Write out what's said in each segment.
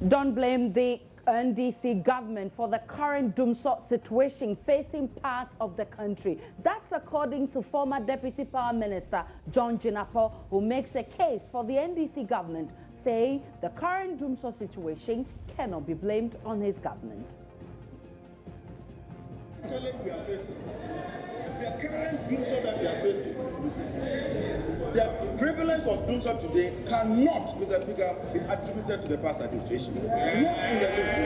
Don't blame the NDC government for the current dumsor situation facing parts of the country. That's according to former Deputy Power Minister John Jinapor, who makes a case for the NDC government, saying the current dumsor situation cannot be blamed on his government. The current dumsor that we are facing, the prevalence of dumsor today cannot, Mr. Speaker, be attributed to the past administration. Not in the least.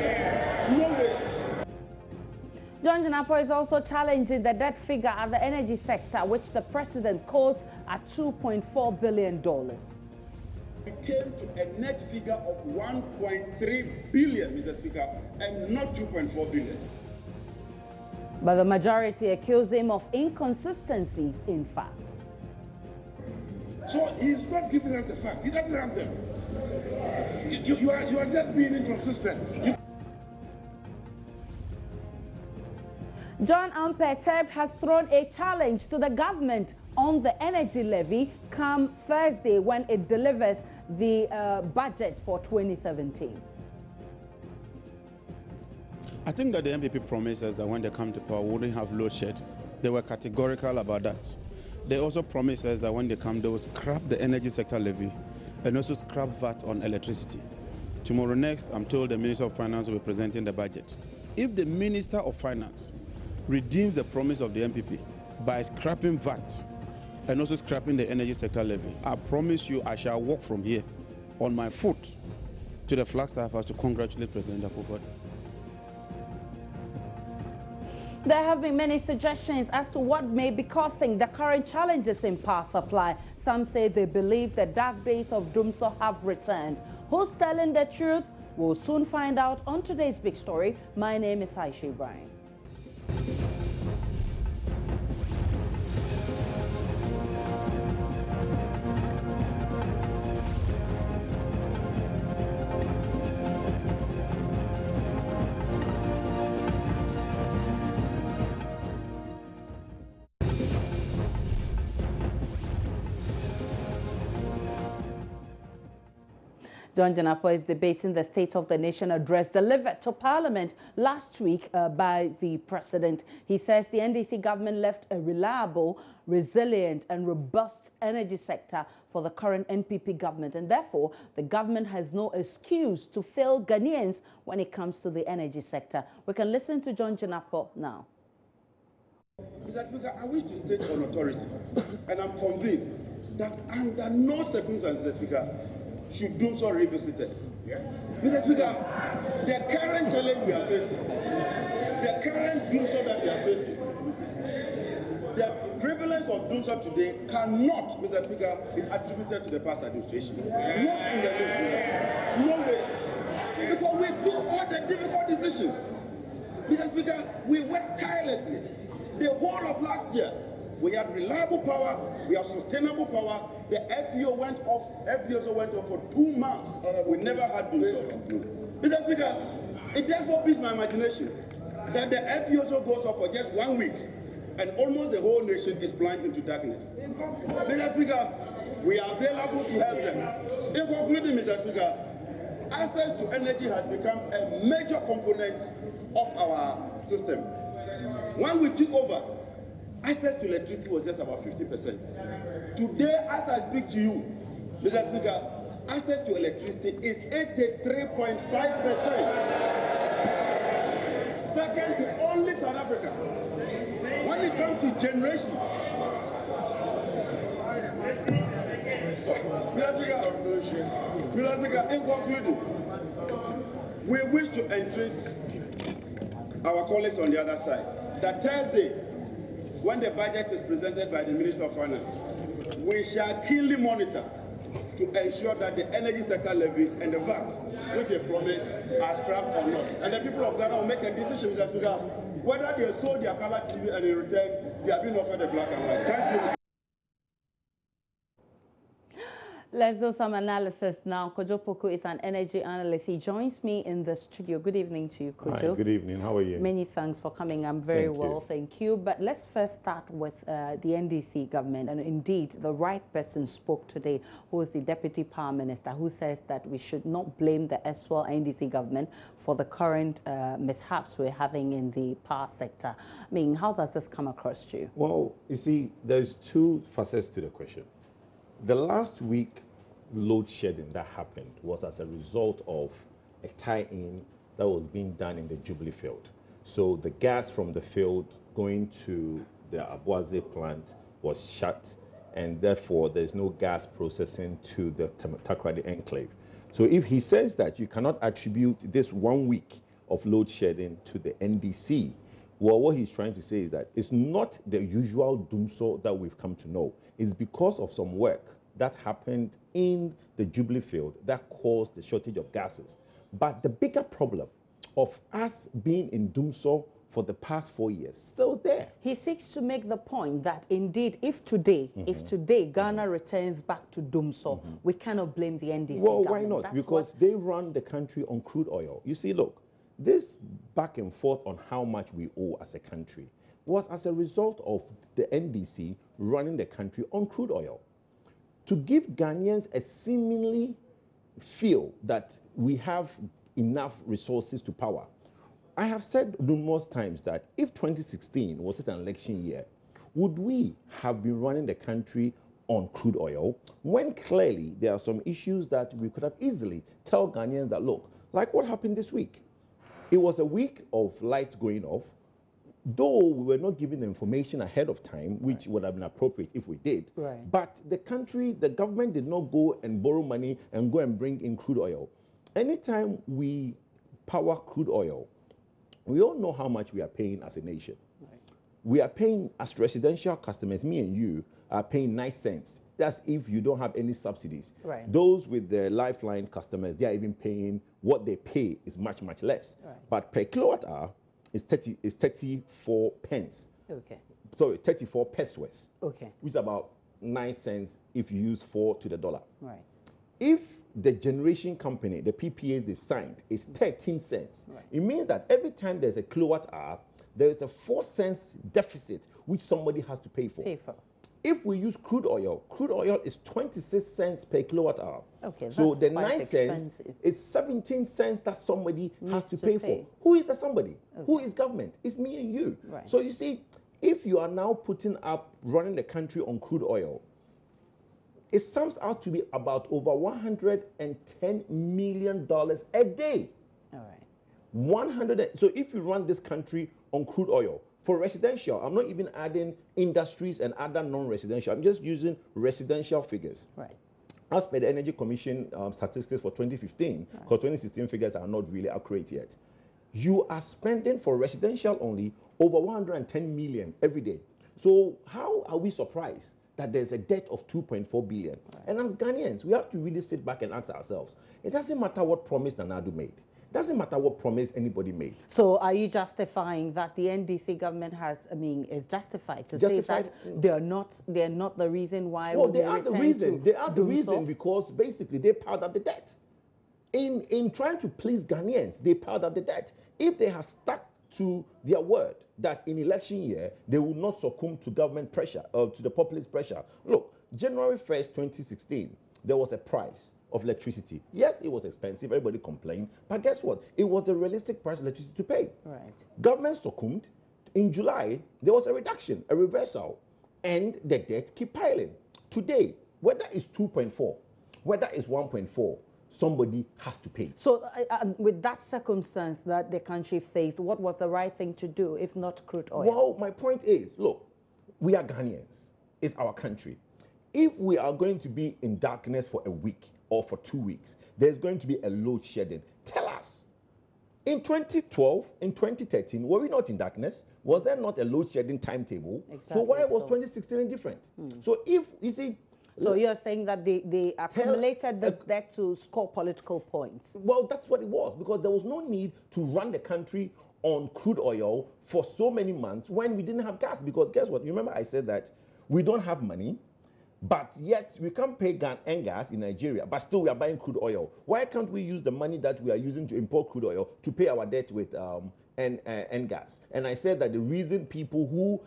No way. John Jinapor is also challenging the debt figure at the energy sector, which the president quotes at $2.4 billion. We came to a net figure of 1.3 billion, Mr. Speaker, and not 2.4 billion. But the majority accuse him of inconsistencies in facts. So he's not giving us the facts. He doesn't have them. You are just being inconsistent. John Amperteb has thrown a challenge to the government on the energy levy come Thursday when it delivers the budget for 2017. I think that the MPP promised us that when they come to power, we wouldn't have load shed. They were categorical about that. They also promised us that when they come, they will scrap the energy sector levy and also scrap VAT on electricity. Tomorrow next, I'm told the Minister of Finance will be presenting the budget. If the Minister of Finance redeems the promise of the MPP by scrapping VAT and also scrapping the energy sector levy, I promise you I shall walk from here on my foot to the Flagstaff House to congratulate President Akufo-Addo. There have been many suggestions as to what may be causing the current challenges in power supply. Some say they believe the dark days of dumsor have returned. Who's telling the truth? We'll soon find out on today's big story. My name is Aisha Ibrahim. John Jinapor is debating the State of the Nation address delivered to Parliament last week by the President. He says the NDC government left a reliable, resilient and robust energy sector for the current NPP government, and therefore the government has no excuse to fail Ghanaians when it comes to the energy sector. We can listen to John Jinapor now. Mr. Speaker, I wish to state on authority, and I'm convinced that under no circumstances, Mr. Speaker, should dumsor revisit us. Yeah. Mr. Speaker, the current challenge we are facing, the current dumsor that we are facing, the prevalence of dumsor today cannot, Mr. Speaker, be attributed to the past administration. Yeah. Not in the least, Mr. Speaker. No way. Because we took all the difficult decisions. Mr. Speaker, we worked tirelessly. The whole of last year, we had reliable power, we have sustainable power. The FPO went off, FPO went off for 2 months. We never had dumsor. Mr. Speaker, it therefore beats my imagination that the FPO goes off for just 1 week and almost the whole nation is plunged into darkness. Mr. Speaker, we are available to help them. In concluding, Mr. Speaker, access to energy has become a major component of our system. When we took over, access to electricity was just about 50%. Today, as I speak to you, Mr. Speaker, access to electricity is 83.5%. Second to only South Africa. When it comes to generation, Mr. Speaker, in conclusion, we wish to entreat our colleagues on the other side that Thursday, when the budget is presented by the Minister of Finance, we shall keenly monitor to ensure that the energy sector levies and the VAT, which they promise, are scrapped or not. And the people of Ghana will make a decision, Mr. Speaker, whether they sold their color TV and in return, they have been offered a black and white. Thank you. Let's do some analysis now. Kojo Poku is an energy analyst. He joins me in the studio. Good evening to you, Kojo. Hi, good evening. How are you? Many thanks for coming. I'm very well, thank you. But let's first start with the NDC government. And indeed, the right person spoke today, who is the Deputy Power Minister, who says that we should not blame the erstwhile NDC government for the current mishaps we're having in the power sector. I mean, how does this come across to you? Well, you see, there's two facets to the question. The last week load shedding that happened was as a result of a tie-in that was being done in the Jubilee field. So the gas from the field going to the Abuaze plant was shut, and therefore there's no gas processing to the Takoradi enclave. So if he says that you cannot attribute this 1 week of load shedding to the NDC, well, what he's trying to say is that it's not the usual dumsor that we've come to know. It's because of some work that happened in the Jubilee field that caused the shortage of gases. But the bigger problem of us being in dumsor for the past 4 years, still there. He seeks to make the point that indeed, if today Ghana returns back to dumsor, we cannot blame the NDC Well, government. why not? That's because they run the country on crude oil. You see, look, this back and forth on how much we owe as a country was as a result of the NDC running the country on crude oil. To give Ghanaians a seemingly feel that we have enough resources to power. I have said numerous times that if 2016 was an election year, would we have been running the country on crude oil when clearly there are some issues that we could have easily tell Ghanaians that, look, like what happened this week. It was a week of lights going off, though we were not given the information ahead of time, which would have been appropriate if we did. Right. But the government did not go and borrow money and go and bring in crude oil. Anytime we power crude oil, we all know how much we are paying as a nation. Right. We are paying, as residential customers, me and you, are paying 9 cents. That's if you don't have any subsidies. Right. Those with the lifeline customers, they are even paying, what they pay is much, much less. Right. But per kilowatt hour is 34 pence. Okay. Sorry, 34 pesos. Okay. Which is about 9 cents if you use 4 to the dollar. Right. If the generation company, the PPAs they've signed, is 13 cents, Right. it means that every time there's a kilowatt hour, there is a 4 cents deficit which somebody has to pay for. If we use crude oil is 26 cents per kilowatt hour. Okay, so that's the quite 9 cents expensive. is 17 cents that somebody has to to pay pay. for. Who is the somebody? Okay. Who is government? It's me and you. Right. So you see, if you are now putting up, running the country on crude oil, it sums out to be about over $110 million a day. All right. So if you run this country on crude oil, for residential, I'm not even adding industries and other non-residential. I'm just using residential figures. Right. As per the Energy Commission statistics for 2015, because 2016 figures are not really accurate yet, you are spending for residential only over 110 million every day. So how are we surprised that there's a debt of 2.4 billion? Right. And as Ghanaians, we have to really sit back and ask ourselves, it doesn't matter what promise Nanadu made. Doesn't matter what promise anybody made. So are you justifying that the NDC government is justified to say that they're not the reason why? Well, they are the reason. They are the reason because basically they piled up the debt. In trying to please Ghanaians, they piled up the debt. If they have stuck to their word that in election year they will not succumb to government pressure or to the populist pressure. Look, January 1st, 2016, there was a price of electricity. Yes, it was expensive, everybody complained, but guess what? It was the realistic price of electricity to pay. Right. Government succumbed. In July, there was a reduction, a reversal, and the debt keep piling. Today, whether it's 2.4, whether it's 1.4, somebody has to pay. So with that circumstance that the country faced, what was the right thing to do if not crude oil? Well, my point is, look, we are Ghanaians. It's our country. If we are going to be in darkness for a week or for 2 weeks, there's going to be a load shedding. Tell us. In 2012, in 2013, were we not in darkness? Was there not a load shedding timetable? Exactly. So why was 2016 different? So if, you see... So you're saying that they accumulated this debt to score political points? Well, that's what it was, because there was no need to run the country on crude oil for so many months when we didn't have gas. Because guess what? You remember I said that we don't have money. But yet we can't pay gas in Nigeria, but still we are buying crude oil. Why can't we use the money that we are using to import crude oil to pay our debt with gas? And I said that the reason people who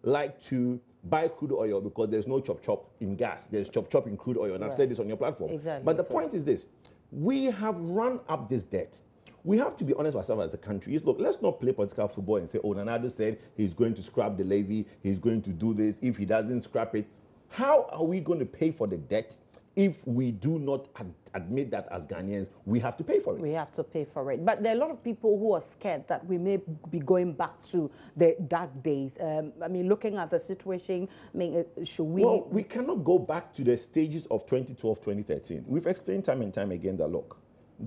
like to buy crude oil because there's no chop in gas, there's chop in crude oil, and I've said this on your platform. Exactly. But the point is this: we have run up this debt. We have to be honest with ourselves as a country. Look, let's not play political football and say, oh, Nanado said he's going to scrap the levy, he's going to do this. If he doesn't scrap it, how are we going to pay for the debt if we do not admit that as Ghanaians, we have to pay for it? We have to pay for it. But there are a lot of people who are scared that we may be going back to the dark days. I mean, looking at the situation, I mean, should we... Well, we cannot go back to the stages of 2012, 2013. We've explained time and time again that, look,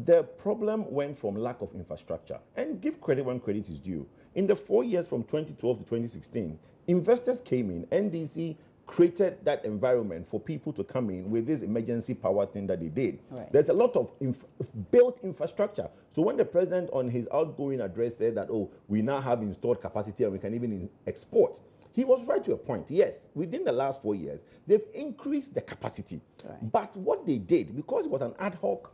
the problem went from lack of infrastructure. And give credit when credit is due. In the 4 years from 2012 to 2016, investors came in, NDC created that environment for people to come in with this emergency power thing that they did. Right. There's a lot of built infrastructure. So when the president on his outgoing address said that, oh, we now have installed capacity and we can even export, he was right to a point. Yes, within the last 4 years, they've increased the capacity. Right. But what they did, because it was an ad hoc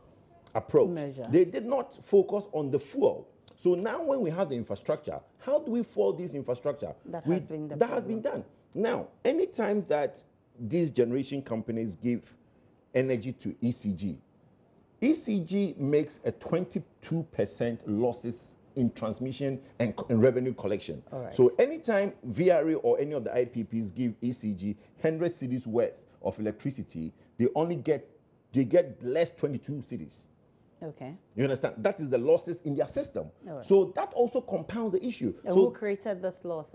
approach, measure, they did not focus on the fuel. So now when we have the infrastructure, how do we fuel this infrastructure? That has been done. Now, anytime that these generation companies give energy to ECG makes a 22% losses in transmission and revenue collection. Right. So anytime VRA or any of the IPPs give ECG 100 cities worth of electricity, they get less 22 cities. Okay. You understand? That is the losses in their system. Right. So that also compounds the issue. And so who created this losses?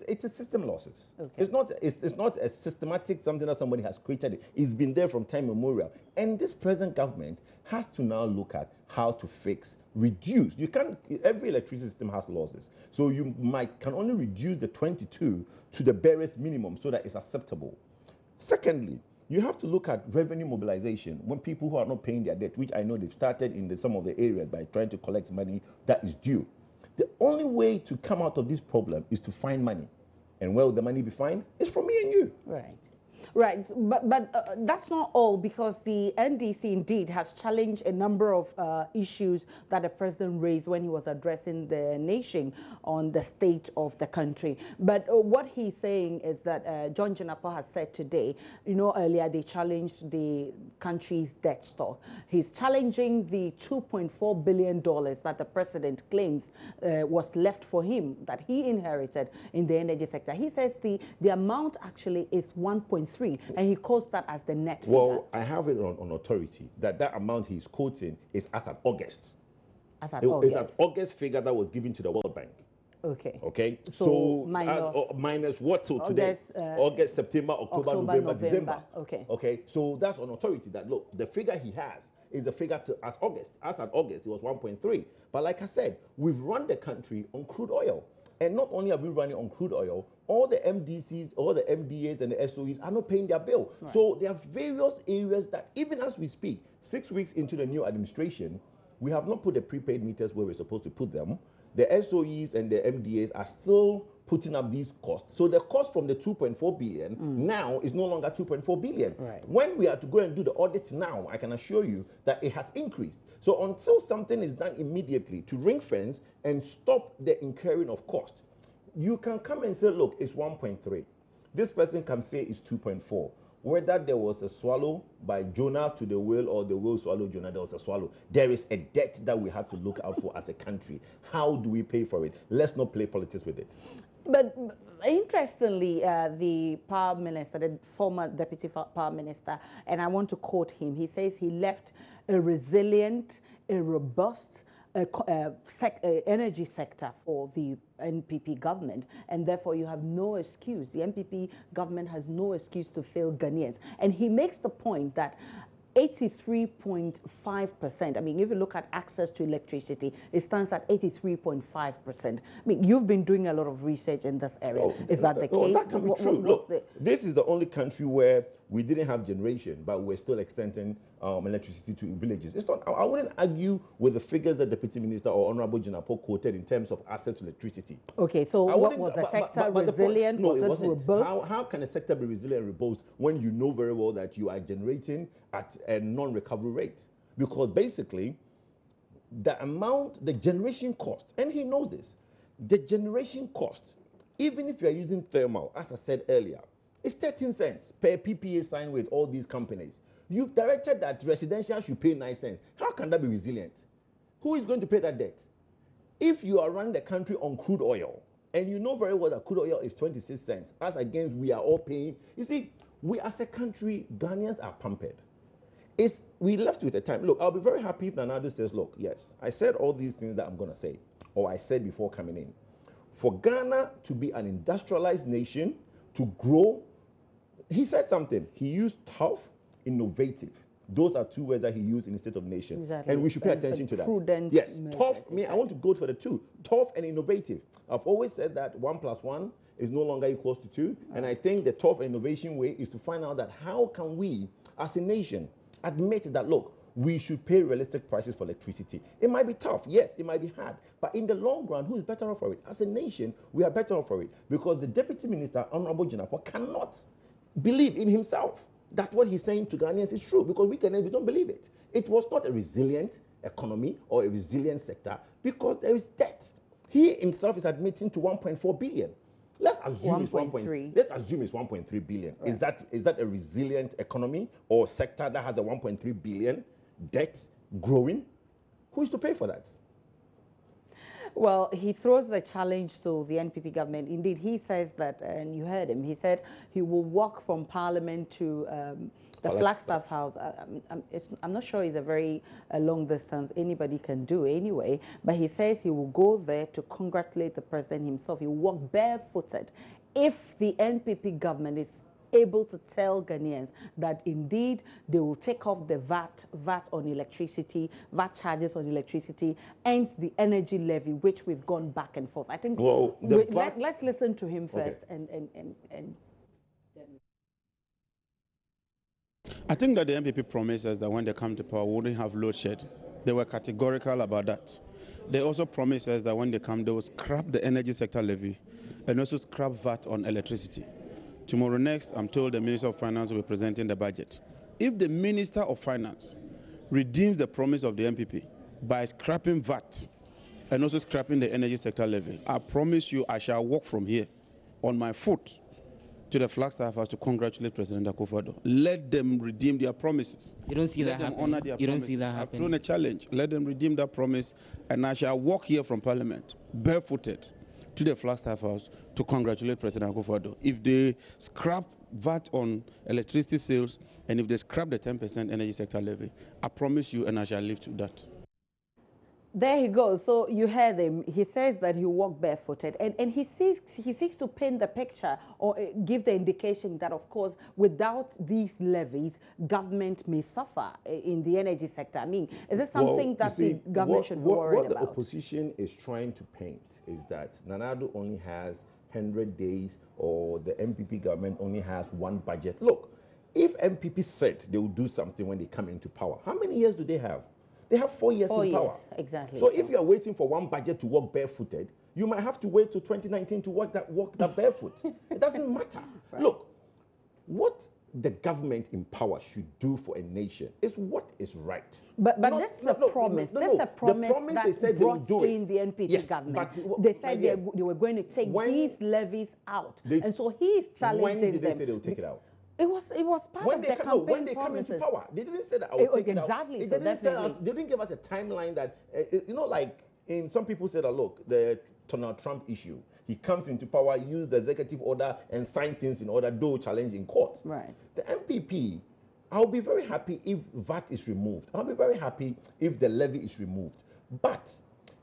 It's a system losses. Okay. It's not a systematic something that somebody has created. It's been there from time immemorial. And this present government has to now look at how to reduce. You can't. Every electricity system has losses. So you can only reduce the 22 to the barest minimum so that it's acceptable. Secondly, you have to look at revenue mobilization when people who are not paying their debt, which I know they've started in some of the areas by trying to collect money that is due. The only way to come out of this problem is to find money. And where will the money be found? It's from me and you. Right. Right, but that's not all, because the NDC indeed has challenged a number of issues that the president raised when he was addressing the nation on the state of the country. But what he's saying is that John Jinapor has said today, earlier they challenged the country's debt stock. He's challenging the $2.4 billion that the president claims was left for him, that he inherited in the energy sector. He says the amount actually is 1.3. And he quotes that as the net figure. Well, I have it on authority that amount he's quoting is as at August. As at August. It's an August figure that was given to the World Bank. Okay. Okay. So minus what till today? August, September, October, November, December. Okay. Okay. So that's on authority that, look, the figure he has is the figure as August. As at August, it was 1.3. But like I said, we've run the country on crude oil. And not only are we running on crude oil, all the MDCs, all the MDAs and the SOEs are not paying their bill. Right. So there are various areas that even as we speak, 6 weeks into the new administration, we have not put the prepaid meters where we're supposed to put them. The SOEs and the MDAs are still putting up these costs. So the cost from the 2.4 billion now is no longer 2.4 billion. Right. When we are to go and do the audit now, I can assure you that it has increased. So until something is done immediately to ring fence and stop the incurring of cost, you can come and say, look, it's 1.3. This person can say it's 2.4. Whether there was a swallow by Jonah to the whale or the whale swallowed Jonah, there was a swallow. There is a debt that we have to look out for as a country. How do we pay for it? Let's not play politics with it. But interestingly, the power minister, the former deputy power minister, and I want to quote him, he says he left a resilient, a robust energy sector for the NPP government, and therefore you have no excuse. The NPP government has no excuse to fail Ghanaians. And he makes the point that 83.5%. I mean, if you look at access to electricity, it stands at 83.5%. I mean, you've been doing a lot of research in this area. Is that the case? That can be true. Look, this is the only country where we didn't have generation, but we're still extending electricity to villages. It's not. I wouldn't argue with the figures that Deputy Minister or Honorable Jinapor quoted in terms of access to electricity. Okay, so what was the sector resilient? No, was it wasn't. robust? How can a sector be resilient and robust when you know very well that you are generating at a non-recovery rate? Because basically, the generation cost, and he knows this, the generation cost, even if you are using thermal, as I said earlier, it's 13 cents per PPA signed with all these companies. You've directed that residential should pay 9 cents. How can that be resilient? Who is going to pay that debt? If you are running the country on crude oil, and you know very well that crude oil is 26 cents, as against we are all paying. You see, we as a country, Ghanaians are pampered. We left with a time. Look, I'll be very happy if Nanado says, look, yes, I said all these things that I'm going to say, or I said before coming in. For Ghana to be an industrialized nation, to grow, he said something. He used tough, innovative. Those are two words that he used in the State of the Nation. Exactly. And we should pay attention to that. Prudent yes, measures, tough, exactly. I want to go for the two. Tough and innovative. I've always said that 1 + 1 is no longer equals to 2. And I think the tough and innovation way is to find out that how can we, as a nation, admit that, look, we should pay realistic prices for electricity. It might be tough, yes, it might be hard, but in the long run, who is better off for it? As a nation, we are better off for it because the Deputy Minister, Honorable Jinapor, cannot believe in himself that what he's saying to Ghanaians is true because we don't believe it. It was not a resilient economy or a resilient sector because there is debt. He himself is admitting to 1.4 billion. Let's assume it's 1.3. Let's assume it's 1.3 billion. Right. Is that a resilient economy or sector that has a 1.3 billion debt growing? Who is to pay for that? Well, he throws the challenge to the NPP government. Indeed, he says that, and you heard him, he said he will walk from Parliament to the Flagstaff House. I'm not sure it's a very long distance anybody can do anyway, but he says he will go there to congratulate the president himself. He will walk barefooted if the NPP government is able to tell Ghanaians that indeed they will take off the VAT on electricity, VAT charges on electricity, and the energy levy, which we've gone back and forth. I think let's listen to him first. Okay. And I think that the NPP promised us that when they come to power, we wouldn't have load shed. They were categorical about that. They also promised us that when they come, they will scrap the energy sector levy and also scrap VAT on electricity. Tomorrow next, I'm told the Minister of Finance will be presenting the budget. If the Minister of Finance redeems the promise of the NPP by scrapping VAT and also scrapping the energy sector levy, I promise you I shall walk from here on my foot to the Flagstaff House to congratulate President Akufo-Addo. Let them redeem their promises. You don't see that happening. You don't see that happening. I've thrown a challenge. Let them redeem that promise, and I shall walk here from Parliament barefooted to the Flagstaff House to congratulate President Akufo-Addo. If they scrap VAT on electricity sales and if they scrap the 10% energy sector levy, I promise you, and I shall live to that. There he goes. So you heard him. He says that he walked barefooted, and he seeks to paint the picture or give the indication that, of course, without these levies, government may suffer in the energy sector. I mean, is this something that the government should be worried about? What the opposition is trying to paint is that Nanado only has 100 days or the MPP government only has one budget. Look, if MPP said they will do something when they come into power, how many years do they have? They have 4 years in power. Exactly. So if you are waiting for one budget to walk barefooted, you might have to wait till 2019 to walk that barefoot. It doesn't matter. Right. Look, what the government in power should do for a nation is what is right. But that's a promise. That's a promise that they said brought in the NPP government. They said they were going to take these levies out. And so he's challenging them. When did they say they will take it out? It was part of the campaign when they come into power, they didn't say that I will take it out. Exactly. They didn't tell us. They didn't give us a timeline that like in some people said that look, the Donald Trump issue. He comes into power, use the executive order, and sign things in order, though challenge in court. Right. The MPP, I'll be very happy if VAT is removed. I'll be very happy if the levy is removed. But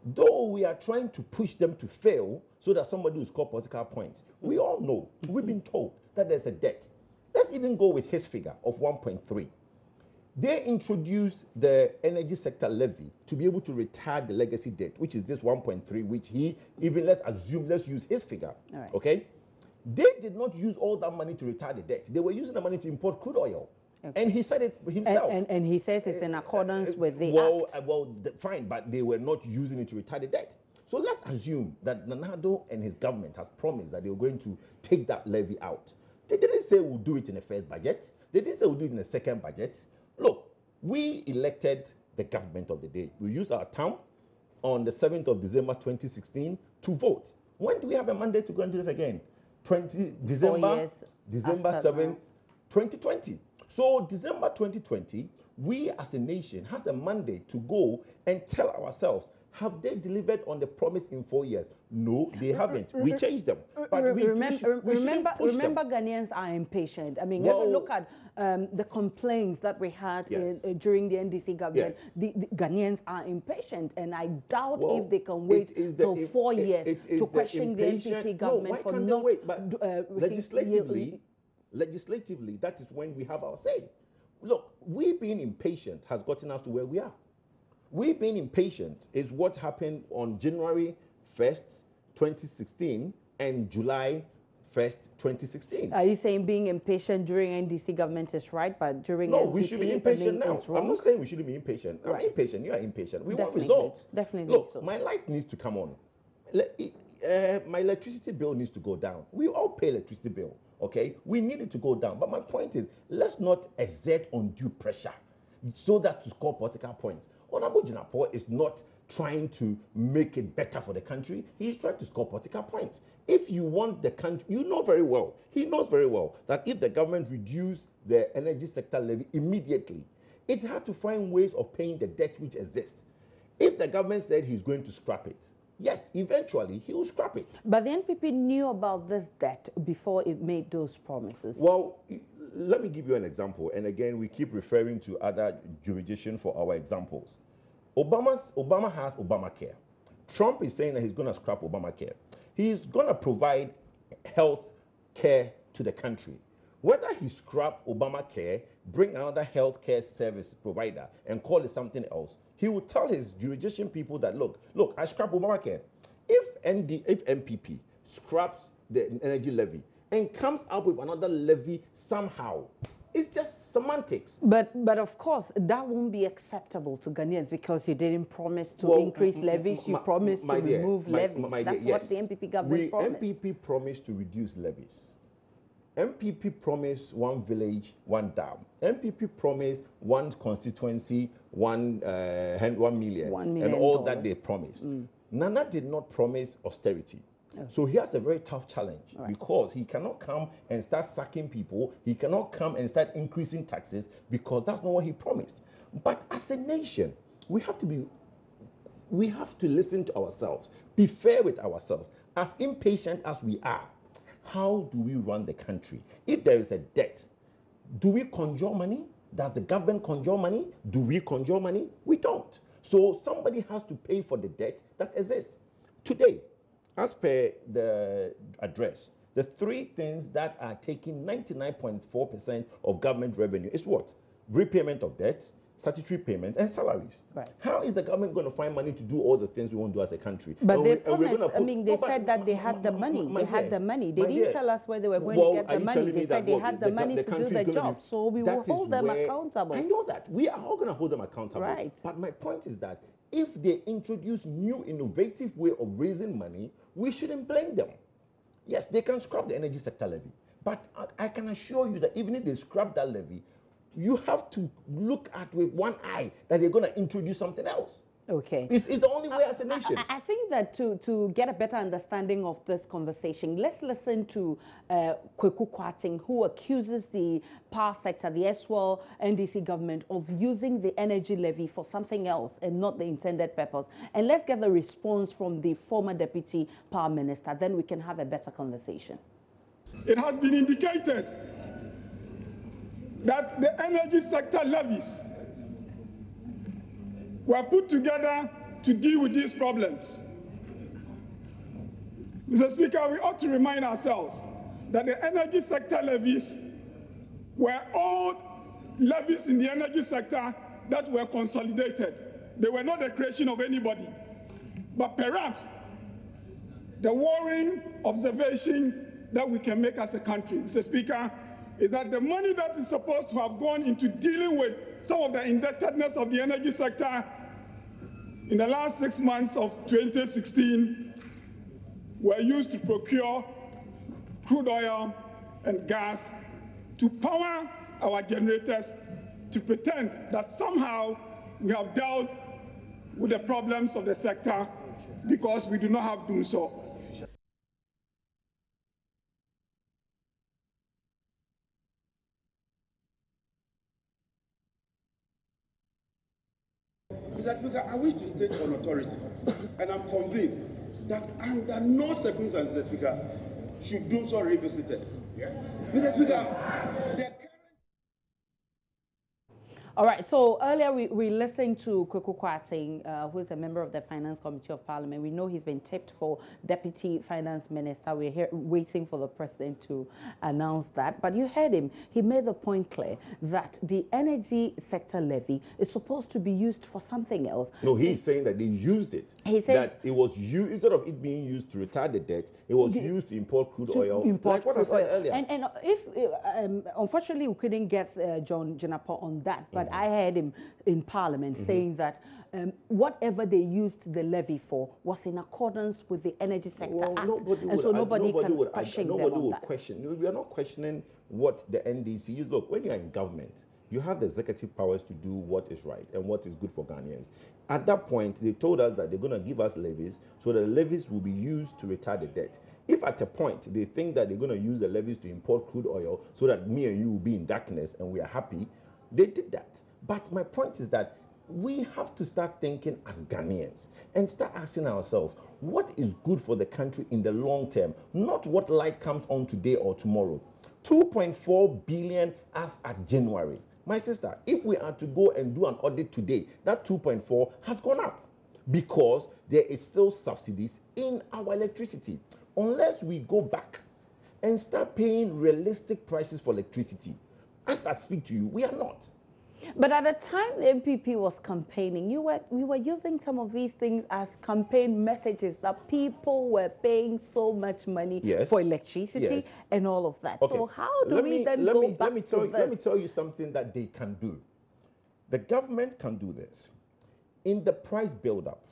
though we are trying to push them to fail so that somebody will score political points, we all know, we've been told that there's a debt. Let's even go with his figure of 1.3. They introduced the energy sector levy to be able to retire the legacy debt, which is this 1.3, which he even, let's use his figure, right. Okay? They did not use all that money to retire the debt. They were using the money to import crude oil. Okay. And he said it himself. And he says it's in accordance with the act. Fine, but they were not using it to retire the debt. So let's assume that Nanado and his government has promised that they were going to take that levy out. They didn't say we'll do it in the first budget. They didn't say we'll do it in the second budget. Look, we elected the government of the day. We used our term on the 7th of December 2016 to vote. When do we have a mandate to go and do it again? December 7th, 2020. So December 2020, we as a nation has a mandate to go and tell ourselves, have they delivered on the promise in 4 years? No, they haven't. We changed them. But remember, Ghanaians are impatient. I mean, look at the complaints that we had during the NDC government. Yes. The Ghanaians are impatient, and I doubt if they can wait till 4 years to question the NPP government for not wait? But legislatively, that is when we have our say. Look, we being impatient has gotten us to where we are. We being impatient is what happened on January 1st, 2016 and July 1st, 2016. Are you saying being impatient during NDC government is right, but during No, NPP, we should be impatient now. I'm not saying we shouldn't be impatient. I'm impatient. You are impatient. We want results. Definitely. Look, my light needs to come on. My electricity bill needs to go down. We all pay electricity bill, okay? We need it to go down. But my point is, let's not exert undue pressure so that to score political points. Honorable Jinapor is not trying to make it better for the country. He's trying to score political points. If you want the country, you know very well, he knows very well that if the government reduced the energy sector levy immediately, it had to find ways of paying the debt which exists. If the government said he's going to scrap it, yes, eventually he will scrap it. But the NPP knew about this debt before it made those promises. Well, let me give you an example. And again, we keep referring to other jurisdictions for our examples. Obama has Obamacare. Trump is saying that he's going to scrap Obamacare. He's going to provide health care to the country. Whether he scrap Obamacare, bring another health care service provider and call it something else, he will tell his jurisdiction people that, look, I scrap Obamacare. If MPP scraps the energy levy and comes up with another levy somehow, it's just semantics. But of course, that won't be acceptable to Ghanaians because you didn't promise to increase levies. You promised to remove levies. That's what the MPP government promised. MPP promised to reduce levies. MPP promised one village, one dam. MPP promised one constituency, 1 million, and all that they promised. Nana did not promise austerity. So he has a very tough challenge because he cannot come and start sacking people. He cannot come and start increasing taxes because that's not what he promised. But as a nation, we have to listen to ourselves, be fair with ourselves. As impatient as we are, how do we run the country? If there is a debt, do we conjure money? Does the government conjure money? Do we conjure money? We don't. So somebody has to pay for the debt that exists. Today, as per the address, the three things that are taking 99.4% of government revenue is what? Repayment of debts, statutory payments, and salaries. Right. How is the government going to find money to do all the things we want to do as a country? But they promised, they said that they had the money. They had the money. They didn't tell us where they were going to get the money. They said they had the money to do the job. So we will hold them accountable. I know that. We are all going to hold them accountable. Right. But my point is that if they introduce new innovative way of raising money, we shouldn't blame them. Yes, they can scrap the energy sector levy. But I can assure you that even if they scrap that levy, you have to look at with one eye that they're going to introduce something else. Okay. It's the only way as a nation. I think that to get a better understanding of this conversation, let's listen to Kweku Kwarteng, who accuses the power sector, the SWL NDC government, of using the energy levy for something else and not the intended purpose. And let's get the response from the former deputy power minister. Then we can have a better conversation. It has been indicated that the energy sector levies were put together to deal with these problems. Mr. Speaker, we ought to remind ourselves that the energy sector levies were old levies in the energy sector that were consolidated. They were not the creation of anybody. But perhaps the worrying observation that we can make as a country, Mr. Speaker, is that the money that is supposed to have gone into dealing with some of the indebtedness of the energy sector in the last 6 months of 2016 were used to procure crude oil and gas to power our generators, to pretend that somehow we have dealt with the problems of the sector because we do not have dumsor. Mr. Speaker, I wish to state on authority, and I'm convinced that under no circumstances, Mr. Speaker, should dumsor revisit us. Mr. Speaker, all right, so earlier we listened to Kweku Kwarteng, who is a member of the Finance Committee of Parliament. We know he's been tipped for Deputy Finance Minister. We're here waiting for the President to announce that. But you heard him. He made the point clear that the energy sector levy is supposed to be used for something else. No, he's saying that they used it. He says that it was used, instead of it being used to retire the debt, it was used to import crude oil. Like what I said earlier. And if, unfortunately, we couldn't get John Jinapor on that, but I heard him in Parliament saying that whatever they used the levy for was in accordance with the Energy Sector Act. Nobody can question them on that. We are not questioning what the NDC. Look, when you are in government, you have the executive powers to do what is right and what is good for Ghanaians. At that point, they told us that they're going to give us levies, so the levies will be used to retire the debt. If at a point they think that they're going to use the levies to import crude oil so that me and you will be in darkness and we are happy, they did that. But my point is that we have to start thinking as Ghanaians and start asking ourselves, what is good for the country in the long term, not what light comes on today or tomorrow. 2.4 billion as at January. My sister, if we are to go and do an audit today, that 2.4 has gone up because there is still subsidies in our electricity. Unless we go back and start paying realistic prices for electricity, as I speak to you, we are not. But at the time the MPP was campaigning, we were using some of these things as campaign messages that people were paying so much money for electricity and all of that. Okay. So how do we then go back to this? Let me tell you something that they can do. The government can do this. In the price build-up,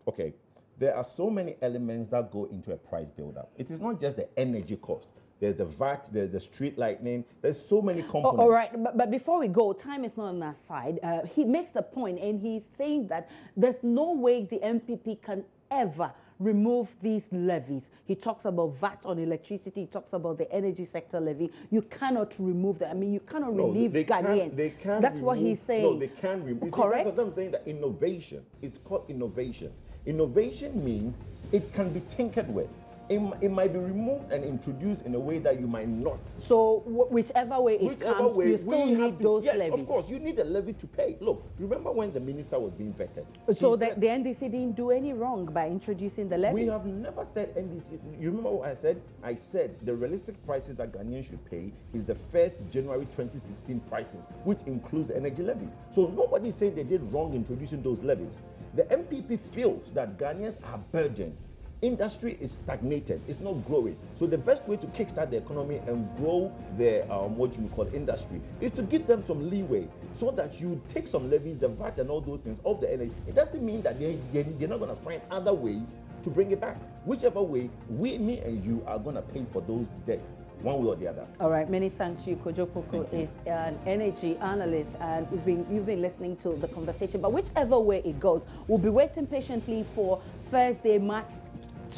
okay, there are so many elements that go into a price build-up. It is not just the energy cost. There's the VAT, there's the street lightning, there's so many components. All right, but before we go, time is not on our side. He makes the point, and he's saying that there's no way the MPP can ever remove these levies. He talks about VAT on electricity, he talks about the energy sector levy. You cannot remove that. I mean, you cannot relieve Ghanaians. They can That's what he's saying. No, they can remove. Correct? That's what I'm saying, that innovation is called innovation. Innovation means it can be tinkered with. It might be removed and introduced in a way that you might not. So whichever way it comes, you still need those levies. Yes, of course, you need a levy to pay. Look, remember when the minister was being vetted? So the NDC didn't do any wrong by introducing the levies? We have never said NDC. You remember what I said? I said the realistic prices that Ghanaians should pay is the 1st January 2016 prices, which includes the energy levy. So nobody is saying they did wrong introducing those levies. The MPP feels that Ghanaians are burdened. Industry is stagnated, it's not growing. So the best way to kickstart the economy and grow the what you call industry is to give them some leeway so that you take some levies, the VAT and all those things off the energy. It doesn't mean that they're not going to find other ways to bring it back. Whichever way, me and you are going to pay for those debts, one way or the other. All right, many thanks to you. Kojo Poku is an energy analyst, and you've been listening to the conversation. But whichever way it goes, we'll be waiting patiently for Thursday, March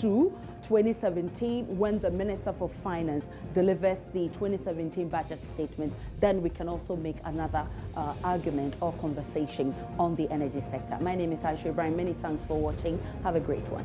2, 2017, when the Minister for Finance delivers the 2017 budget statement. Then we can also make another argument or conversation on the energy sector. My name is Aisha Ibrahim. Many thanks for watching. Have a great one.